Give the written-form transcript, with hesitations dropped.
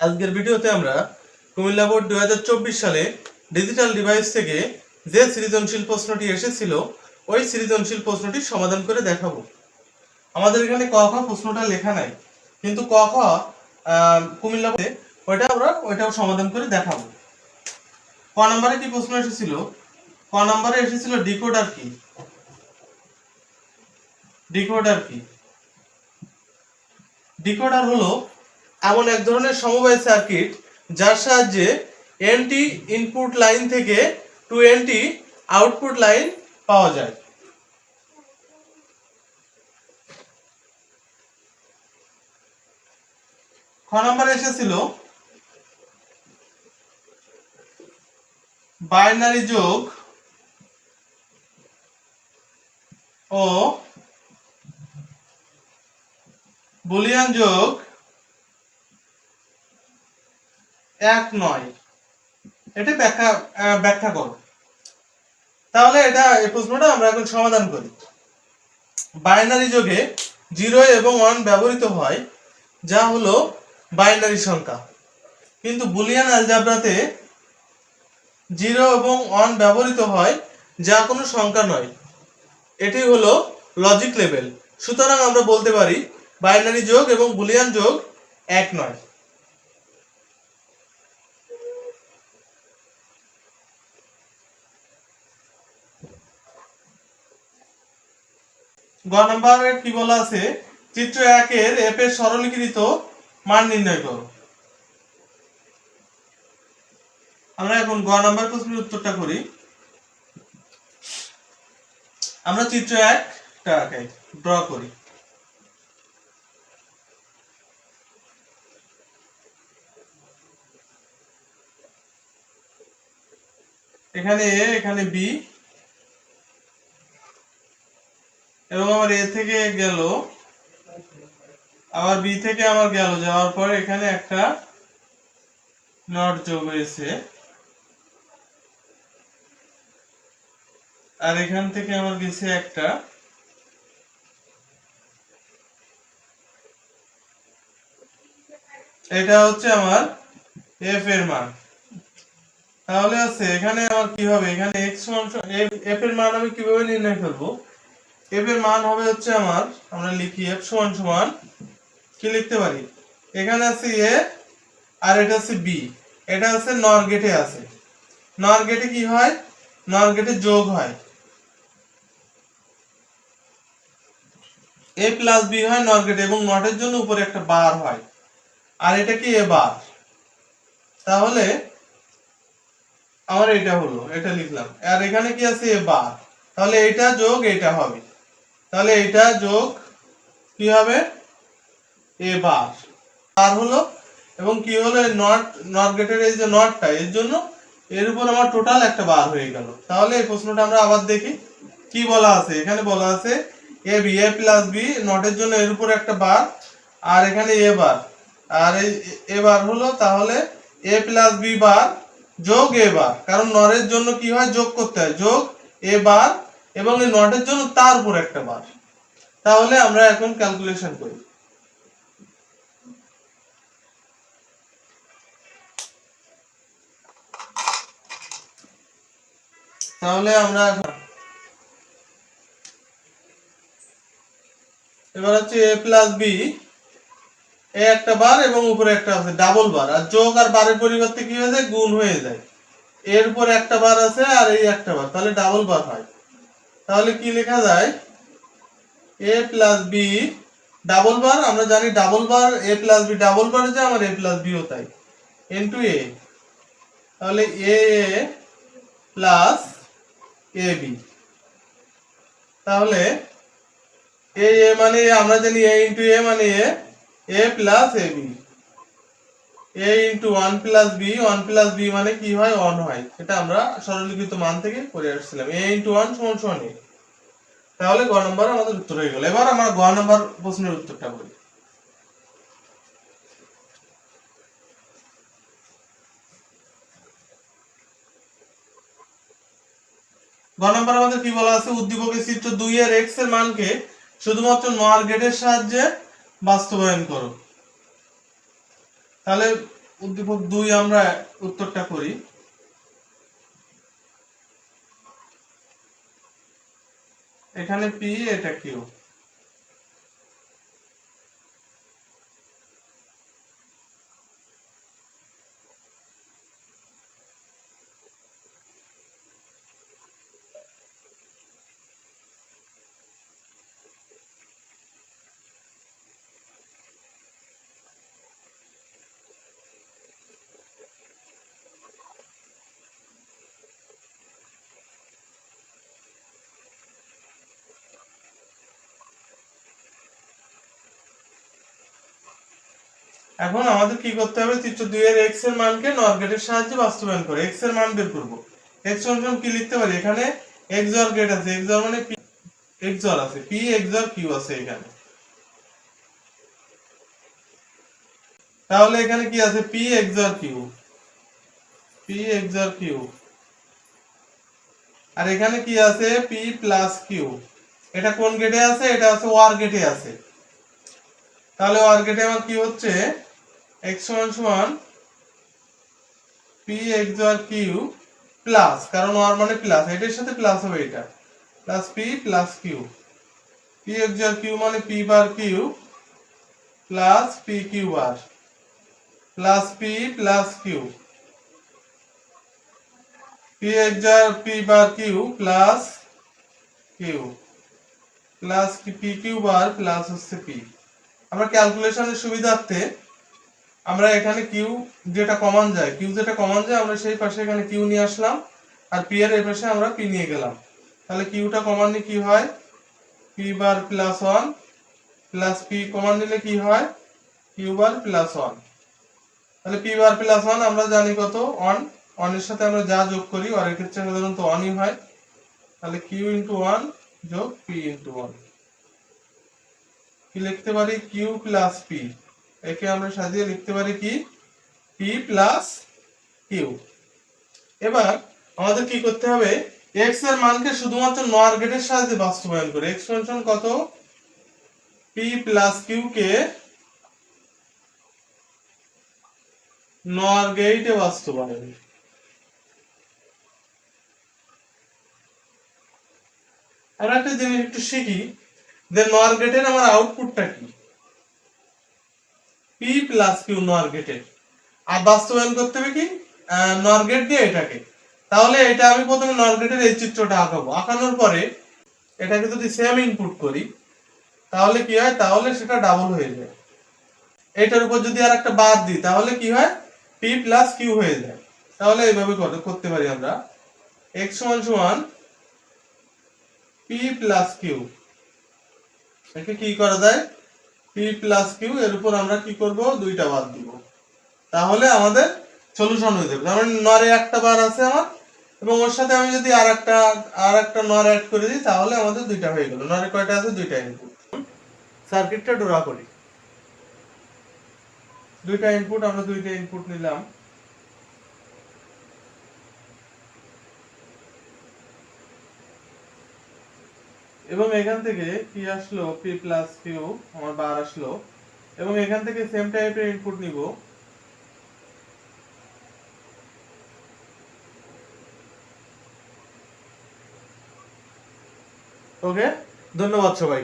আজকের ভিডিওতে আমরা কুমিল্লা বোর্ড 2024 সালে ডিজিটাল ডিভাইস থেকে যে সৃজনশীল প্রশ্নটি এসেছিল ওই সৃজনশীল প্রশ্নটি সমাধান করে দেখাবো। আমাদের এখানে ক খ প্রশ্নটা লেখা নাই, কিন্তু ক খ কুমিল্লা বোর্ডে ওইটাও সমাধান করে দেখাবো। ক নম্বরে কি প্রশ্ন এসেছিল? ক নম্বরে এসেছিল ডিকোডার কি। ডিকোডার কি? ডিকোডার হলো এমন এক ধরনের সমবায় সার্কিট যার সাহায্যে এনটি ইনপুট লাইন থেকে 2NT আউটপুট লাইন পাওয়া যায়। খ নম্বরে এসেছিল বাইনারি যোগ ও বুলিয়ান যোগ এক নয়। এটা ব্যাখ্যা করো। তাহলে এই প্রশ্নটা আমরা এখন সমাধান করি। বাইনারি যোগে 0 এবং 1 ব্যবহৃত হয়, যা হলো বাইনারি সংখ্যা, কিন্তু বুলিয়ান অ্যালজেব্রাতে 0 এবং 1 ব্যবহৃত হয়, যা কোনো সংখ্যা নয়। এটি হলো লজিক লেভেল। সুতরাং আমরা বলতে পারি বাইনারি যোগ এবং বুলিয়ান যোগ এক নয়। গ নম্বরে কি বলা আছে? চিত্র 1 এর f এর সরলীকৃত মান নির্ণয় করো। আমরা এখন গ নম্বর প্রশ্নের উত্তরটা করি। আমরা চিত্র 1টাকে ড্র করি। এখানে a, এখানে b, এবং আমার a থেকে গেল, আবার b থেকে আমার গেল, যাওয়ার পরে এখানে একটা নট যোগ হয়েছে, আর এখান থেকে আমার গেছে একটা, এটা হচ্ছে আমার f এর মান। তাহলে আছে এখানে আমার কি হবে? এখানে x f এর মান আমি কিভাবে নির্ণয় করব? f এর মান হবে হচ্ছে আমার, আমরা লিখি f সমান সমান কি লিখতে পারি? এখানে আছে a আর এটা আছে b, এটা আছে নর গেটে আছে। নর গেটে কি হয়? নর গেটে যোগ হয়, a প্লাস b হয় নর গেটে, এবং নটের জন্য উপরে একটা বার হয়, আর এটা কি a বার। তাহলে আমার এটা হলো, এটা লিখলাম, আর এখানে কি আছে? a বার। তাহলে এটা যোগ এটা হবে, তাহলে এটা যোগ কি হবে? a বার বার হলো, এবং কি হলো? নট গেটের এই যে নটটা, এর জন্য এর উপর আমার টোটাল একটা বার হয়ে গেল। তাহলে এই প্রশ্নটা আমরা আবার দেখি কি বলা আছে। এখানে বলা আছে a প্লাস b, নটের জন্য এর উপর একটা বার, আর এখানে a বার, আর এই a বার হলো, তাহলে a প্লাস b বার যোগ a বার, কারণ নরের জন্য কি হয়? যোগ করতে হয়, যোগ a বার, এবং এই নটের জন্য তার উপর একটা বার। তাহলে আমরা এখন ক্যালকুলেশন করি। তাহলে আমরা এবার হচ্ছে a প্লাস b, এ একটা বার এবং উপরে একটা আছে ডাবল বার, আর যোগ আর বারের পরিবর্তে কি হয়ে যায়? গুণ হয়ে যায়। এর উপর একটা বার আছে আর এই একটা বার, তাহলে ডাবল বার হয়। তাহলে কি লেখা যায়? a প্লাস b ডাবল বার, আমরা জানি double bar a plus b double বার, যে আমার a প্লাস b ও তাই, ইনটু a। তাহলে a প্লাস ab, তাহলে a মানে আমরা জানি a ইনটু a মানে a plus ab, a into 1 plus b, 1 plus b মানে কি হয়? 1 হয়। এটা আমরা সরলীকৃত মান থেকে করে আসছিলাম, a ইনটু 1 সমান সমান a। তাহলে গ নম্বর আমাদের উত্তর হয়ে গেল। এবার আমরা গ নম্বর প্রশ্নের উত্তরটা বলি। গ নম্বর আমাদের কি বলা আছে? উদ্দীপকের চিত্র 2 এর x এর মানকে শুধুমাত্র নর গেটের সাহায্যে বাস্তবায়ন করো। তাহলে উদ্দীপক 2 আমরা উত্তরটা করি। এখানে পি, এটা কিউ। এখন আমাদের কি করতে হবে, চিত্র 2 এর x এর মানকে নর গেটের সাহায্যে বাস্তবায়ন করে x এর মান বের করব। x সমান কি লিখতে পারি, এখানে x অর গেট আছে, x অর মানে p, x অর আছে, p x অর q আছে এখানে। তাহলে এখানে কি আছে, p x or q, p x or q। আর এখানে কি আছে, p প্লাস q। এটা কোন গেটে আছে, এটা আছে ওয়ার গেটে আছে। তাহলে ওয়ার গেটে আমার কি হচ্ছে, x সমান সমান p x or q plus, কারণ ওয়ার মানে প্লাস, এটার সাথে প্লাস হবে এটা, plus p plus q। p x or q মানে p bar q plus p q bar plus p plus q। p x or p bar q plus q plus p q bar plus হচ্ছে p। আমরা ক্যালকুলেশনের সুবিধার্থে আমরা এখানে Q যেটা common যায়, আমরা সেই পাশে এখানে কিউ নিয়ে আসলাম, আর পি এর এই পাশে আমরা পি নিয়ে গেলাম। তাহলে কিউটা কমন নিয়ে কি হয়, পি বার প্লাস 1 প্লাস পি কমন নিলে কি হয়, কিউ বার প্লাস 1। তাহলে পি বার প্লাস 1 আমরা জানি কত, 1। 1 এর সাথে আমরা যা যোগ করি আর এর ক্ষেত্রে সাধারণত 1ই হয়। তাহলে কিউ ইনটু 1 যোগ পি ইনটু 1, কি লিখতে পারি, কিউ প্লাস পি। একে আমরা সাজিয়ে লিখতে পারি কি, p প্লাস কিউ। এবার আমাদের কি করতে হবে, x এর মানকে শুধুমাত্র নর গেটের সাহায্যে বাস্তবায়ন করে, x ফাংশন কত, p প্লাস কিউ কে নর গেটে বাস্তবায়ন। আমরা একটা জিনিস একটু শিখি, যে নর গেটের আমার আউটপুটটা কি, p প্লাস কিউ নর গেটের, আর বাস্তবায়ন করতে হবে কি, নর গেট দিয়ে এটাকে। তাহলে এটা আমি প্রথমে নর গেটের এই চিত্রটা আঁকাবো, আঁকানোর পরে এটাকে যদি সেম ইনপুট করি তাহলে কি হয়, তাহলে সেটা ডাবল হয়ে যায়। এটার উপর যদি আর একটা বাদ দিই তাহলে কি হয়, p প্লাস কিউ হয়ে যায়। তাহলে এইভাবে করতে পারি আমরা, x সমান সমান p প্লাস কিউ, একে কি করা যায়, p প্লাস কিউ, এর উপর আমরা কি করব, দুইটা বাদ দিব, তাহলে আমাদের সলিউশন হয়ে যাবে। তার মানে নরে একটা বার আছে আমার, এবং ওর সাথে আমি যদি আর একটা নর অ্যাড করে দিই তাহলে আমাদের দুইটা হয়ে গেল। নরে কয়টা আছে, দুইটা ইনপুট। সার্কিটটা ড্র করি, দুইটা ইনপুট, আমরা দুইটা ইনপুট নিলাম। এবং এখান থেকে কি আসলো, p প্লাস কিউ আমার বার আসলো, এবং এখান থেকে সেম টাইপের ইনপুট নিব। ওকে, ধন্যবাদ সবাই।